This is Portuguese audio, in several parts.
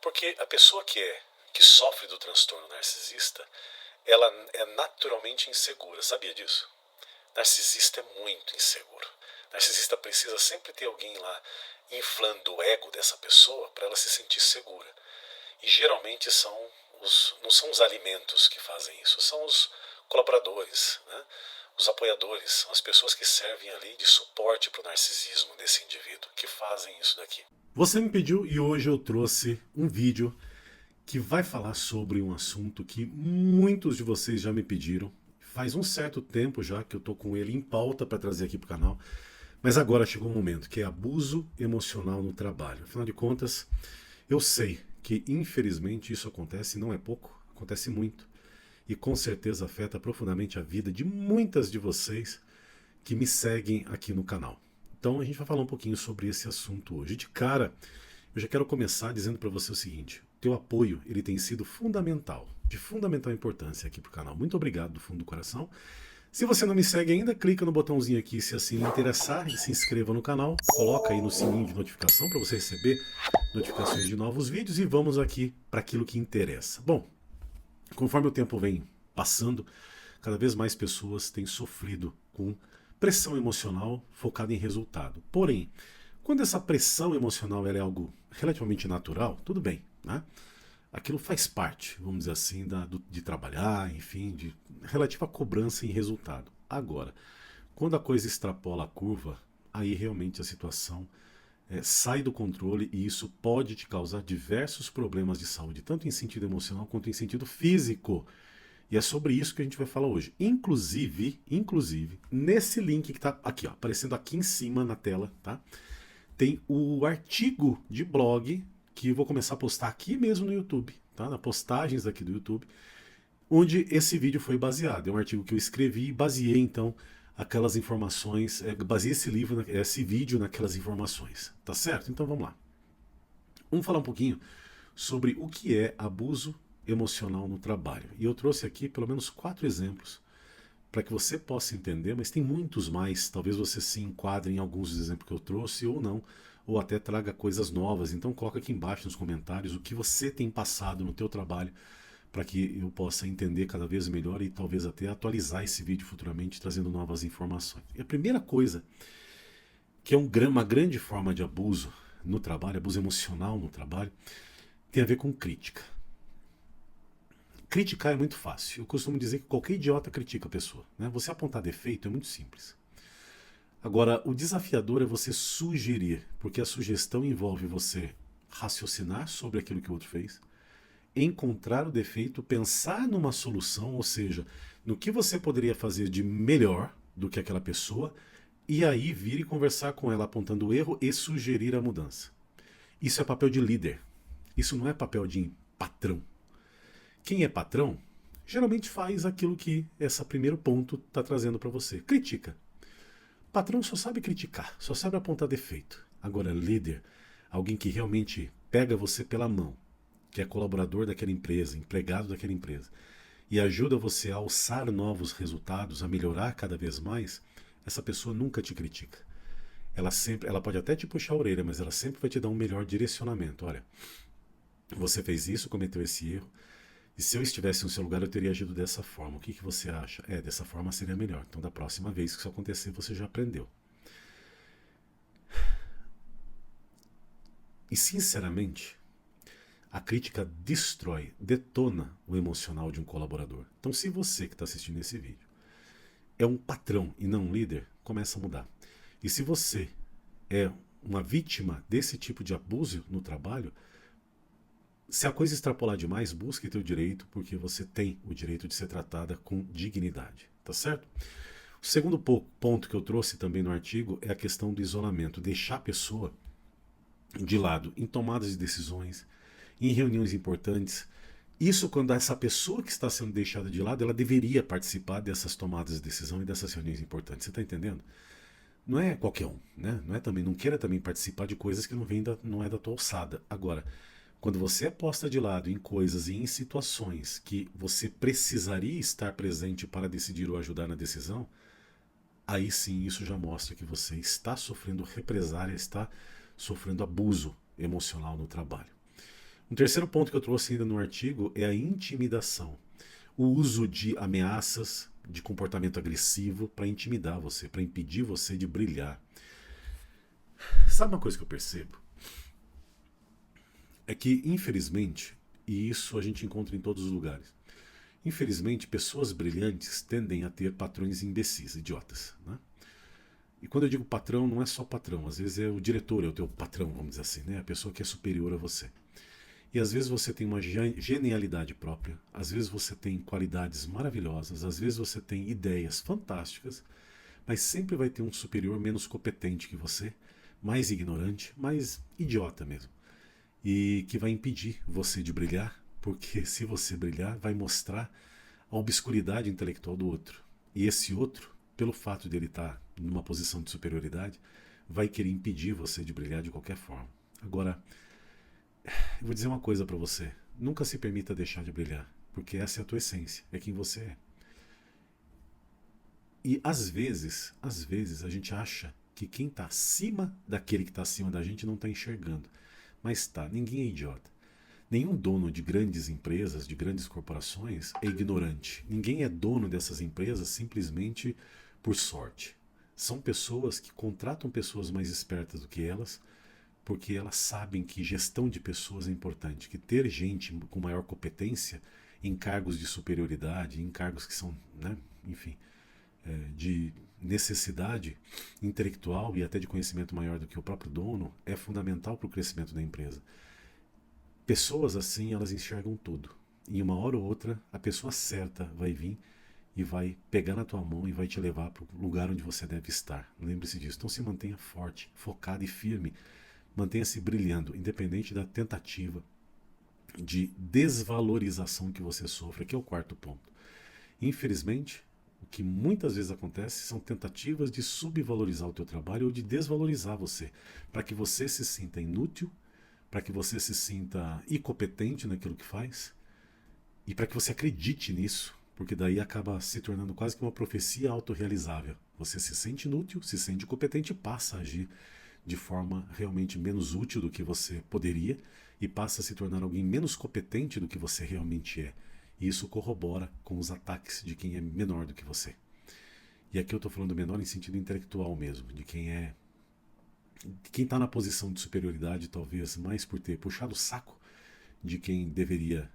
Porque a pessoa que sofre do transtorno narcisista, ela é naturalmente insegura, sabia disso? Narcisista é muito inseguro. Narcisista precisa sempre ter alguém lá inflando o ego dessa pessoa para ela se sentir segura. E geralmente não são os alimentos que fazem isso, são os colaboradores, né? Os apoiadores, são as pessoas que servem ali de suporte para o narcisismo desse indivíduo que fazem isso daqui. Você me pediu e hoje eu trouxe um vídeo que vai falar sobre um assunto que muitos de vocês já me pediram. Faz um certo tempo já que eu tô com ele em pauta para trazer aqui pro canal, mas agora chegou o momento, que é abuso emocional no trabalho. Afinal de contas, eu sei que infelizmente isso acontece, não é pouco, acontece muito. E com certeza afeta profundamente a vida de muitas de vocês que me seguem aqui no canal. Então a gente vai falar um pouquinho sobre esse assunto hoje. De cara, eu já quero começar dizendo para você o seguinte: teu apoio ele tem sido fundamental, de fundamental importância aqui para o canal. Muito obrigado do fundo do coração. Se você não me segue ainda, clica no botãozinho aqui se assim lhe interessar e se inscreva no canal. Coloca aí no sininho de notificação para você receber notificações de novos vídeos e vamos aqui para aquilo que interessa. Bom, conforme o tempo vem passando, cada vez mais pessoas têm sofrido com pressão emocional focada em resultado. Porém, quando essa pressão emocional ela é algo relativamente natural, tudo bem, né? Aquilo faz parte, vamos dizer assim, de trabalhar, enfim, de relativa cobrança em resultado. Agora, quando a coisa extrapola a curva, aí realmente a situação sai do controle e isso pode te causar diversos problemas de saúde, tanto em sentido emocional quanto em sentido físico. E é sobre isso que a gente vai falar hoje. Inclusive, nesse link que está aqui, ó, aparecendo aqui em cima na tela, tá? Tem o artigo de blog que eu vou começar a postar aqui mesmo no YouTube, tá? Nas postagens aqui do YouTube, onde esse vídeo foi baseado. É um artigo que eu escrevi e baseei então aquelas informações, baseei esse vídeo naquelas informações, tá certo? Então vamos lá. Vamos falar um pouquinho sobre o que é abuso emocional no trabalho. E eu trouxe aqui pelo menos 4 exemplos para que você possa entender, mas tem muitos mais. Talvez você se enquadre em alguns dos exemplos que eu trouxe ou não, ou até traga coisas novas. Então coloca aqui embaixo nos comentários o que você tem passado no teu trabalho para que eu possa entender cada vez melhor e talvez até atualizar esse vídeo futuramente trazendo novas informações. E a primeira coisa, que é uma grande forma de abuso no trabalho, abuso emocional no trabalho, tem a ver com crítica. Criticar é muito fácil. Eu costumo dizer que qualquer idiota critica a pessoa, né? Você apontar defeito é muito simples. Agora, o desafiador é você sugerir, porque a sugestão envolve você raciocinar sobre aquilo que o outro fez, encontrar o defeito, pensar numa solução, ou seja, no que você poderia fazer de melhor do que aquela pessoa, e aí vir e conversar com ela apontando o erro e sugerir a mudança. Isso é papel de líder. Isso não é papel de patrão. Quem é patrão geralmente faz aquilo que esse primeiro ponto está trazendo para você. Critica. Patrão só sabe criticar, só sabe apontar defeito. Agora, líder, alguém que realmente pega você pela mão, que é colaborador daquela empresa, empregado daquela empresa, e ajuda você a alçar novos resultados, a melhorar cada vez mais, essa pessoa nunca te critica. Ela pode até te puxar a orelha, mas ela sempre vai te dar um melhor direcionamento. Olha, você fez isso, cometeu esse erro, e se eu estivesse no seu lugar eu teria agido dessa forma. O que você acha? Dessa forma seria melhor. Então da próxima vez que isso acontecer você já aprendeu. E sinceramente, a crítica destrói, detona o emocional de um colaborador. Então se você que está assistindo esse vídeo é um patrão e não um líder, começa a mudar. E se você é uma vítima desse tipo de abuso no trabalho, se a coisa extrapolar demais, busque teu direito, porque você tem o direito de ser tratada com dignidade, tá certo? O segundo ponto que eu trouxe também no artigo é a questão do isolamento, deixar a pessoa de lado em tomadas de decisões, em reuniões importantes. Isso quando essa pessoa que está sendo deixada de lado, ela deveria participar dessas tomadas de decisão e dessas reuniões importantes, você está entendendo? Não é qualquer um, né? Não queira também participar de coisas que não é da tua alçada. Agora, quando você é posta de lado em coisas e em situações que você precisaria estar presente para decidir ou ajudar na decisão, aí sim isso já mostra que você está sofrendo represália, está sofrendo abuso emocional no trabalho. Um terceiro ponto que eu trouxe ainda no artigo é a intimidação. O uso de ameaças, de comportamento agressivo para intimidar você, para impedir você de brilhar. Sabe uma coisa que eu percebo? É que, infelizmente, e isso a gente encontra em todos os lugares, infelizmente, pessoas brilhantes tendem a ter patrões imbecis, idiotas. Né? E quando eu digo patrão, não é só patrão, às vezes é o diretor, é o teu patrão, vamos dizer assim, né? A pessoa que é superior a você. E às vezes você tem uma genialidade própria, às vezes você tem qualidades maravilhosas, às vezes você tem ideias fantásticas, mas sempre vai ter um superior menos competente que você, mais ignorante, mais idiota mesmo. E que vai impedir você de brilhar, porque se você brilhar, vai mostrar a obscuridade intelectual do outro. E esse outro, pelo fato de ele estar numa posição de superioridade, vai querer impedir você de brilhar de qualquer forma. Agora, eu vou dizer uma coisa para você. Nunca se permita deixar de brilhar, porque essa é a tua essência, é quem você é. E às vezes a gente acha que quem está acima daquele que está acima da gente não está enxergando. Mas tá, ninguém é idiota. Nenhum dono de grandes empresas, de grandes corporações é ignorante. Ninguém é dono dessas empresas simplesmente por sorte. São pessoas que contratam pessoas mais espertas do que elas, porque elas sabem que gestão de pessoas é importante, que ter gente com maior competência em cargos de superioridade, em cargos que são, né, enfim, de necessidade intelectual e até de conhecimento maior do que o próprio dono, é fundamental para o crescimento da empresa. Pessoas assim, elas enxergam tudo. E uma hora ou outra, a pessoa certa vai vir e vai pegar na tua mão e vai te levar para o lugar onde você deve estar. Lembre-se disso. Então se mantenha forte, focado e firme. Mantenha-se brilhando, independente da tentativa de desvalorização que você sofre, que é o quarto ponto. Infelizmente, o que muitas vezes acontece são tentativas de subvalorizar o teu trabalho ou de desvalorizar você, para que você se sinta inútil, para que você se sinta incompetente naquilo que faz e para que você acredite nisso, porque daí acaba se tornando quase que uma profecia autorrealizável. Você se sente inútil, se sente incompetente e passa a agir de forma realmente menos útil do que você poderia e passa a se tornar alguém menos competente do que você realmente é. E isso corrobora com os ataques de quem é menor do que você. E aqui eu estou falando menor em sentido intelectual mesmo, de quem está na posição de superioridade, talvez mais por ter puxado o saco de quem deveria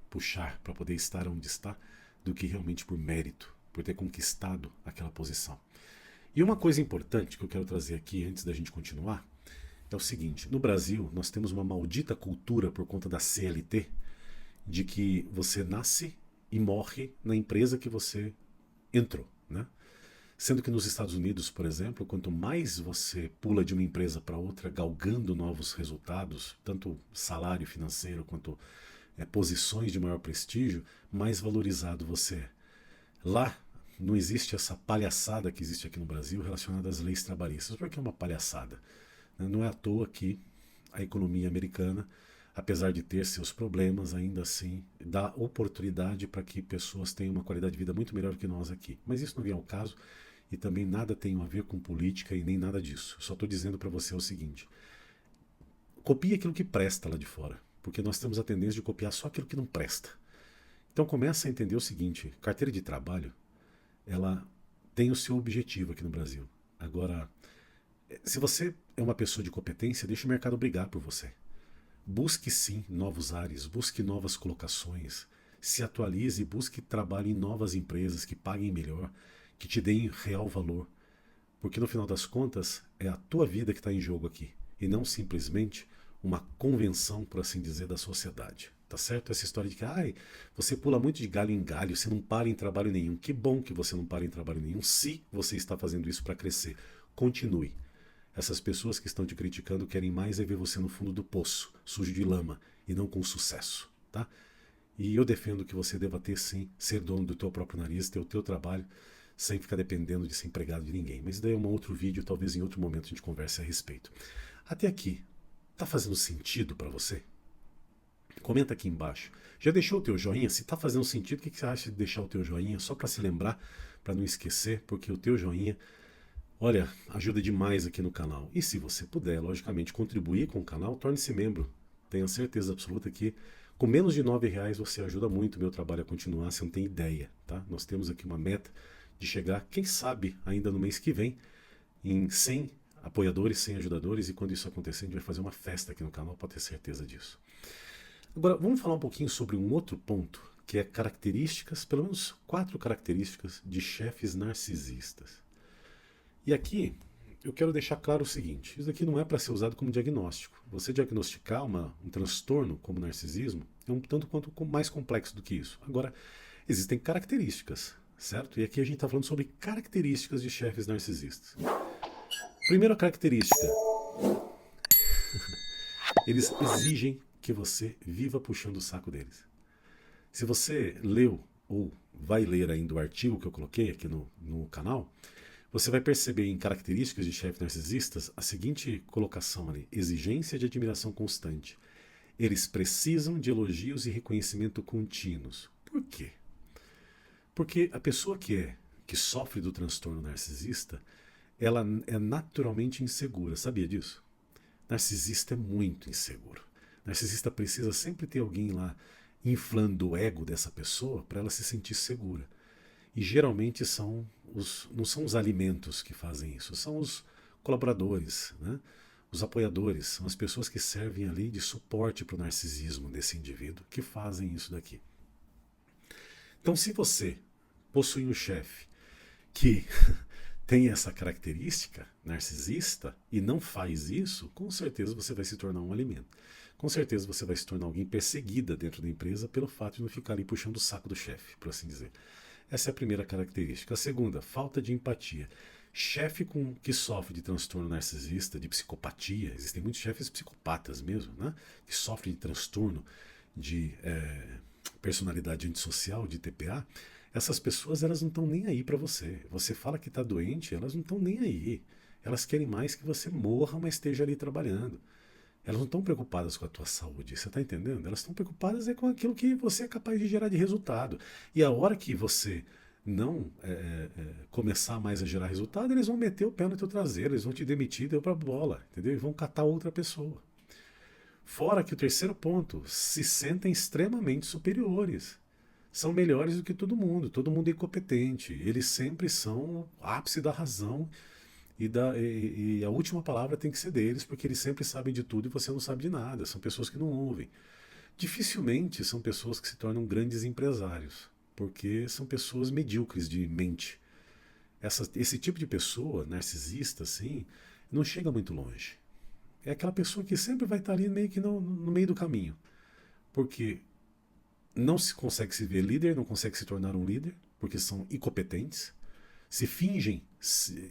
puxar para poder estar onde está, do que realmente por mérito, por ter conquistado aquela posição. E uma coisa importante que eu quero trazer aqui antes da gente continuar é o seguinte: no Brasil nós temos uma maldita cultura por conta da CLT de que você nasce e morre na empresa que você entrou, né? Sendo que nos Estados Unidos, por exemplo, quanto mais você pula de uma empresa para outra galgando novos resultados, tanto salário financeiro quanto posições de maior prestígio, mais valorizado você é. Lá não existe essa palhaçada que existe aqui no Brasil relacionada às leis trabalhistas, porque é uma palhaçada. Não é à toa que a economia americana, apesar de ter seus problemas, ainda assim dá oportunidade para que pessoas tenham uma qualidade de vida muito melhor que nós aqui. Mas isso não vem ao caso e também nada tem a ver com política e nem nada disso. Só estou dizendo para você o seguinte: copie aquilo que presta lá de fora, porque nós temos a tendência de copiar só aquilo que não presta. Então começa a entender o seguinte: carteira de trabalho, ela tem o seu objetivo aqui no Brasil. Agora, se você é uma pessoa de competência, deixa o mercado brigar por você. Busque sim novos ares, busque novas colocações, se atualize e busque trabalho em novas empresas que paguem melhor, que te deem real valor. Porque no final das contas, é a tua vida que está em jogo aqui, e não simplesmente uma convenção, por assim dizer, da sociedade. Tá certo? Essa história de que você pula muito de galho em galho, você não para em trabalho nenhum. Que bom que você não para em trabalho nenhum, se você está fazendo isso para crescer. Continue. Essas pessoas que estão te criticando querem mais é ver você no fundo do poço, sujo de lama, e não com sucesso. Tá? E eu defendo que você deva ter sim, ser dono do teu próprio nariz, ter o teu trabalho, sem ficar dependendo de ser empregado de ninguém. Mas daí é um outro vídeo, talvez em outro momento a gente converse a respeito. Até aqui, tá fazendo sentido para você? Comenta aqui embaixo. Já deixou o teu joinha? Se tá fazendo sentido, o que você acha de deixar o teu joinha? Só para se lembrar, para não esquecer, porque o teu joinha, olha, ajuda demais aqui no canal. E se você puder, logicamente, contribuir com o canal, torne-se membro. Tenha certeza absoluta que com menos de R$ 9 você ajuda muito o meu trabalho a continuar, você não tem ideia, tá? Nós temos aqui uma meta de chegar, quem sabe, ainda no mês que vem, em 100 apoiadores, 100 ajudadores, e quando isso acontecer, a gente vai fazer uma festa aqui no canal, pode ter certeza disso. Agora, vamos falar um pouquinho sobre um outro ponto, que é características, pelo menos 4 características de chefes narcisistas. E aqui, eu quero deixar claro o seguinte, isso aqui não é para ser usado como diagnóstico. Você diagnosticar um transtorno como narcisismo é um tanto quanto mais complexo do que isso. Agora, existem características, certo? E aqui a gente está falando sobre características de chefes narcisistas. Primeira característica, eles exigem que você viva puxando o saco deles. Se você leu ou vai ler ainda o artigo que eu coloquei aqui no canal, você vai perceber em características de chefes narcisistas a seguinte colocação ali: exigência de admiração constante. Eles precisam de elogios e reconhecimento contínuos. Por quê? Porque a pessoa que sofre do transtorno narcisista, ela é naturalmente insegura. Sabia disso? Narcisista é muito inseguro. Narcisista precisa sempre ter alguém lá inflando o ego dessa pessoa para ela se sentir segura. E geralmente não são os alimentos que fazem isso, são os colaboradores, né? Os apoiadores, são as pessoas que servem ali de suporte para o narcisismo desse indivíduo que fazem isso daqui. Então, se você possui um chefe que tem essa característica narcisista e não faz isso, com certeza você vai se tornar um alimento. Com certeza você vai se tornar alguém perseguida dentro da empresa pelo fato de não ficar ali puxando o saco do chefe, por assim dizer. Essa é a primeira característica. A segunda, falta de empatia. Chefe que sofre de transtorno narcisista, de psicopatia, existem muitos chefes psicopatas mesmo, né? Que sofrem de transtorno de personalidade antissocial, de TPA. Essas pessoas, elas não estão nem aí para você. Você fala que está doente, elas não estão nem aí. Elas querem mais que você morra, mas esteja ali trabalhando. Elas não estão preocupadas com a tua saúde, você está entendendo? Elas estão preocupadas com aquilo que você é capaz de gerar de resultado. E a hora que você não começar mais a gerar resultado, eles vão meter o pé no teu traseiro, eles vão te demitir, deu pra bola, entendeu? E vão catar outra pessoa. Fora que o terceiro ponto, se sentem extremamente superiores. São melhores do que todo mundo é incompetente. Eles sempre são o ápice da razão e a última palavra tem que ser deles, porque eles sempre sabem de tudo e você não sabe de nada. São pessoas que não ouvem. Dificilmente são pessoas que se tornam grandes empresários, porque são pessoas medíocres de mente. Esse tipo de pessoa, narcisista, assim, não chega muito longe. É aquela pessoa que sempre vai estar ali meio que no meio do caminho. Porque não se consegue se ver líder, não consegue se tornar um líder, porque são incompetentes. Se fingem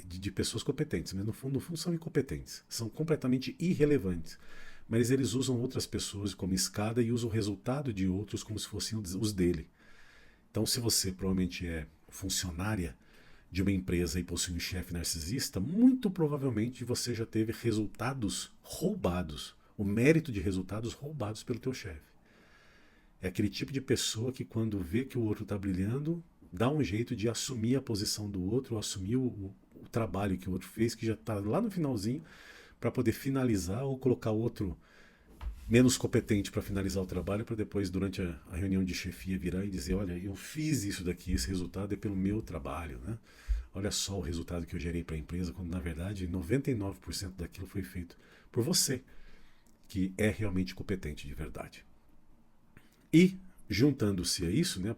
de pessoas competentes, mas no fundo são incompetentes, são completamente irrelevantes. Mas eles usam outras pessoas como escada e usam o resultado de outros como se fossem os dele. Então, se você provavelmente é funcionária de uma empresa e possui um chefe narcisista, muito provavelmente você já teve resultados roubados, o mérito de resultados roubados pelo teu chefe. É aquele tipo de pessoa que quando vê que o outro está brilhando, dá um jeito de assumir a posição do outro, ou assumir o trabalho que o outro fez, que já está lá no finalzinho, para poder finalizar ou colocar outro menos competente para finalizar o trabalho, para depois, durante a reunião de chefia, virar e dizer: olha, eu fiz isso daqui, esse resultado é pelo meu trabalho, né? Olha só o resultado que eu gerei para a empresa, quando na verdade 99% daquilo foi feito por você, que é realmente competente de verdade. E, juntando-se a isso, né,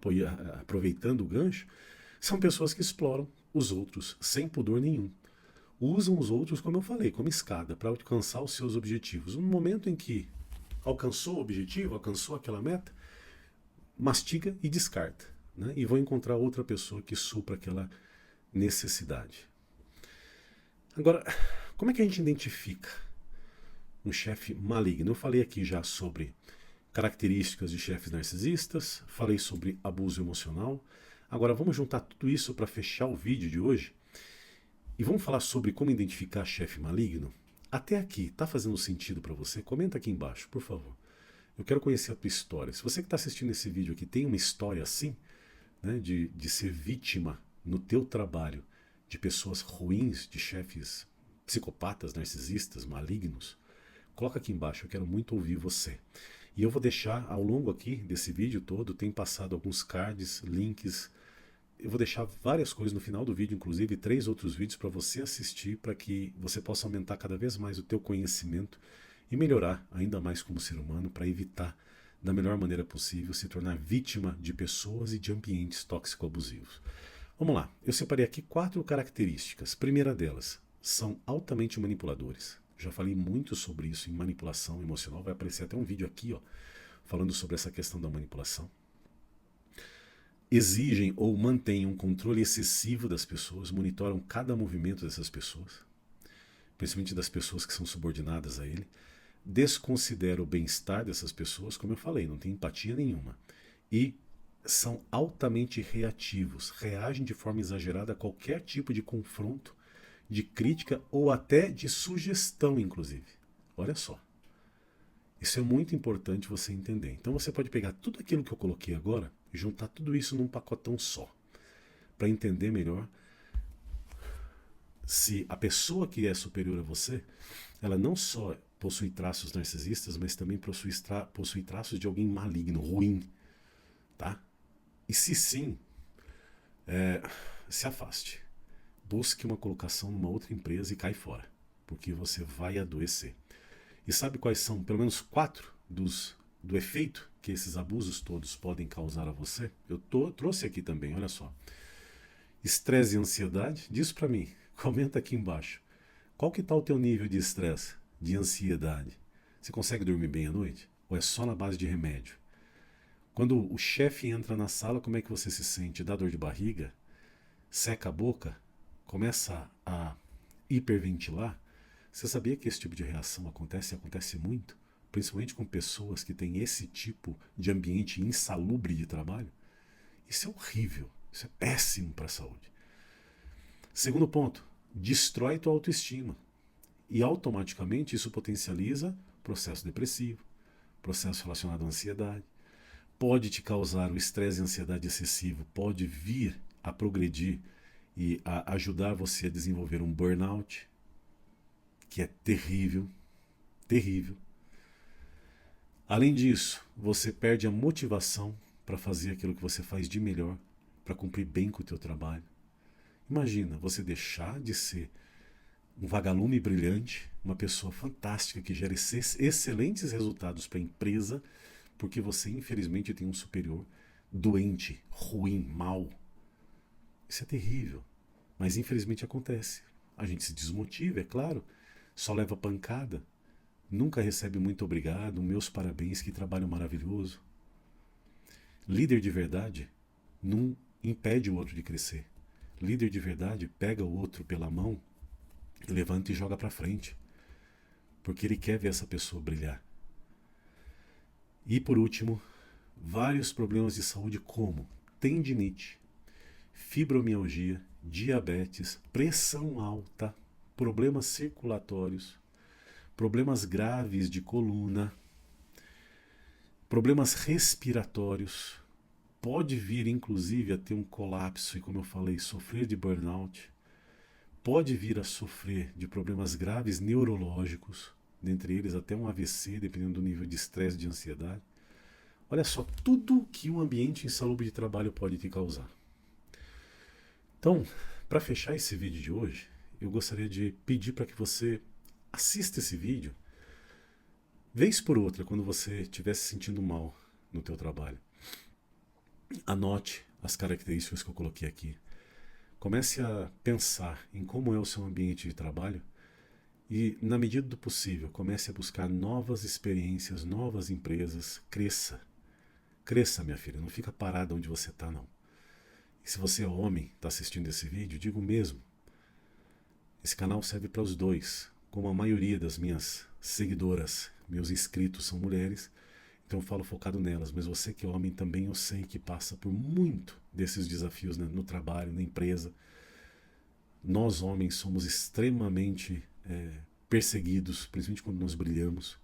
aproveitando o gancho, são pessoas que exploram os outros sem pudor nenhum. Usam os outros, como eu falei, como escada para alcançar os seus objetivos. No momento em que alcançou o objetivo, alcançou aquela meta, mastiga e descarta, né, e vão encontrar outra pessoa que supra aquela necessidade. Agora, como é que a gente identifica um chefe maligno? Eu falei aqui já sobre características de chefes narcisistas, falei sobre abuso emocional. Agora vamos juntar tudo isso para fechar o vídeo de hoje e vamos falar sobre como identificar chefe maligno. Até aqui, está fazendo sentido para você? Comenta aqui embaixo, por favor. Eu quero conhecer a tua história. Se você que está assistindo esse vídeo aqui tem uma história assim, né, de ser vítima no teu trabalho de pessoas ruins, de chefes psicopatas, narcisistas, malignos, Coloca aqui embaixo, eu quero muito ouvir você. E eu vou deixar ao longo aqui desse vídeo todo, tem passado alguns cards, links. Eu vou deixar várias coisas no final do vídeo, inclusive 3 outros vídeos para você assistir, para que você possa aumentar cada vez mais o teu conhecimento e melhorar ainda mais como ser humano, para evitar da melhor maneira possível se tornar vítima de pessoas e de ambientes tóxico-abusivos. Vamos lá, eu separei aqui 4 características. Primeira delas, são altamente manipuladores. Já falei muito sobre isso em manipulação emocional, vai aparecer até um vídeo aqui, ó, falando sobre essa questão da manipulação. Exigem ou mantêm um controle excessivo das pessoas, monitoram cada movimento dessas pessoas, principalmente das pessoas que são subordinadas a ele, desconsidera o bem-estar dessas pessoas, como eu falei, não tem empatia nenhuma, e são altamente reativos, reagem de forma exagerada a qualquer tipo de confronto, de crítica ou até de sugestão, inclusive. Olha só. Isso é muito importante você entender. Então você pode pegar tudo aquilo que eu coloquei agora e juntar tudo isso num pacotão só, para entender melhor se a pessoa que é superior a você, ela não só possui traços narcisistas, mas também possui traços de alguém maligno, ruim, tá? E se sim, se afaste. Busque uma colocação numa outra empresa e cai fora, porque você vai adoecer. E sabe quais são, pelo menos 4 do efeito que esses abusos todos podem causar a você? Eu trouxe aqui também, olha só. Estresse e ansiedade, diz pra mim, comenta aqui embaixo. Qual que tá o teu nível de estresse, de ansiedade? Você consegue dormir bem à noite? Ou é só na base de remédio? Quando o chefe entra na sala, como é que você se sente? Dá dor de barriga? Seca a boca? Começa a hiperventilar? Você sabia que esse tipo de reação acontece e acontece muito? Principalmente com pessoas que têm esse tipo de ambiente insalubre de trabalho? Isso é horrível, isso é péssimo para a saúde. Segundo ponto, destrói tua autoestima. E automaticamente isso potencializa processo depressivo, processo relacionado à ansiedade. Pode te causar o estresse e ansiedade excessivo, pode vir a progredir e a ajudar você a desenvolver um burnout, que é terrível, terrível. Além disso, você perde a motivação para fazer aquilo que você faz de melhor, para cumprir bem com o teu trabalho. Imagina você deixar de ser um vagalume brilhante, uma pessoa fantástica que gera excelentes resultados para a empresa, porque você infelizmente tem um superior doente, ruim, mau. Isso é terrível, mas infelizmente acontece. A gente se desmotiva, é claro, só leva pancada, nunca recebe muito obrigado, meus parabéns, que trabalho maravilhoso. Líder de verdade não impede o outro de crescer. Líder de verdade pega o outro pela mão, levanta e joga para frente, porque ele quer ver essa pessoa brilhar. E por último, vários problemas de saúde como tendinite, fibromialgia, diabetes, pressão alta, problemas circulatórios, problemas graves de coluna, problemas respiratórios, pode vir inclusive a ter um colapso e, como eu falei, sofrer de burnout, pode vir a sofrer de problemas graves neurológicos, dentre eles até um AVC, dependendo do nível de estresse e de ansiedade. Olha só, tudo que um ambiente insalubre de trabalho pode te causar. Então, para fechar esse vídeo de hoje, eu gostaria de pedir para que você assista esse vídeo, vez por outra, quando você estiver se sentindo mal no teu trabalho. Anote as características que eu coloquei aqui. Comece a pensar em como é o seu ambiente de trabalho e, na medida do possível, comece a buscar novas experiências, novas empresas. Cresça. Cresça, minha filha. Não fica parada onde você está, não. E se você é homem, está assistindo esse vídeo, digo mesmo. Esse canal serve para os dois. Como a maioria das minhas seguidoras, meus inscritos são mulheres, então eu falo focado nelas. Mas você que é homem também, eu sei que passa por muito desses desafios, né, no trabalho, na empresa. Nós homens somos extremamente perseguidos, principalmente quando nós brilhamos.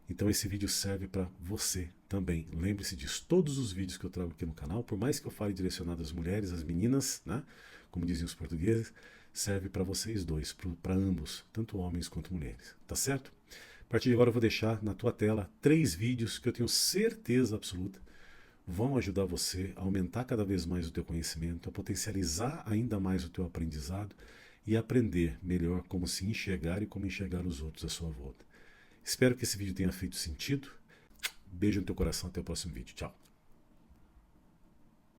Então esse vídeo serve para você também. Lembre-se disso. Todos os vídeos que eu trago aqui no canal, por mais que eu fale direcionado às mulheres, às meninas, né, como diziam os portugueses, serve para vocês dois, para ambos, tanto homens quanto mulheres. Tá certo? A partir de agora eu vou deixar na tua tela 3 vídeos que eu tenho certeza absoluta vão ajudar você a aumentar cada vez mais o teu conhecimento, a potencializar ainda mais o teu aprendizado e aprender melhor como se enxergar e como enxergar os outros à sua volta. Espero que esse vídeo tenha feito sentido. Beijo no teu coração, até o próximo vídeo. Tchau.